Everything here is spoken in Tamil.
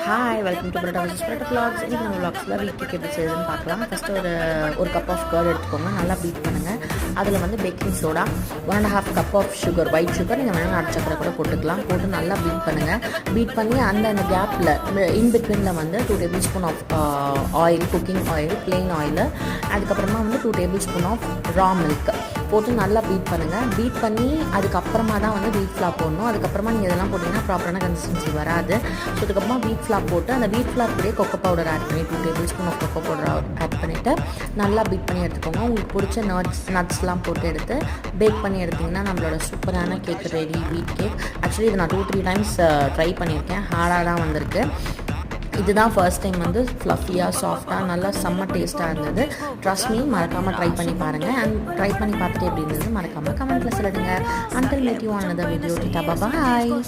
Hi welcome to Spread Vlogs. இன்றைக்கி நம்ம vlogsல வீக் கேக் எப்படி செய்யுதுன்னு பார்க்கலாம். ஃபஸ்ட்டு ஒரு கப் ஆஃப் கர்ட் எடுத்துக்கோங்க, நல்லா பீட் பண்ணுங்கள். அதில் வந்து baking soda, 1.5 cup of sugar, white sugar, நீங்கள் வேணால் நாட்டு சக்கரை கூட போட்டுக்கலாம். போட்டு நல்லா பீட் பண்ணுங்கள். பீட் பண்ணி அந்த கேப்பில் இன்பிட்வீனில் வந்து 2 tablespoon of oil, cooking oil, plain oil, அதுக்கப்புறமா வந்து 2 tablespoon of raw milk போட்டு நல்லா பீட் பண்ணுங்கள். பீட் பண்ணி அதுக்கப்புறமா தான் வந்து வீட் ஃப்ளார் போடணும். அதுக்கப்புறமா நீங்கள் இதெல்லாம் போட்டிங்கன்னா ப்ராப்பரான கன்சிஸ்டன்சி வராது. ஸோ அதுக்கப்புறமா வீட் ஃப்ளார் போட்டு அந்த வீட் ஃப்ளார் கூடயே கொக்கோ பவுடர் ஆட் பண்ணி 2 tablespoon of cocoa powder add பண்ணிவிட்டு நல்லா பீட் பண்ணி எடுத்துக்கோங்க. உங்களுக்கு பிடிச்ச நட்ஸ்லாம் போட்டு எடுத்து பேக் பண்ணி எடுத்திங்கன்னா நம்மளோட சூப்பரான கேக் ரெடி, வீட் கேக். ஆக்சுவலி இதை நான் 2-3 டைம்ஸ் ட்ரை பண்ணியிருக்கேன், ஹார்டாக தான் வந்திருக்கு. இதுதான் ஃபர்ஸ்ட் டைம் வந்து ஃப்ளஃபியாக, சாஃப்டாக, நல்லா செம்ம டேஸ்ட்டாக இருந்தது. ட்ரஸ்ட் மீ, மறக்காமல் ட்ரை பண்ணி பாருங்கள். அண்ட் ட்ரை பண்ணி பார்த்துட்டு எப்படி இருந்தது மறக்காமல் கமெண்ட்டில் சொல்லுங்கள். Until meet you on another video. Bye bye.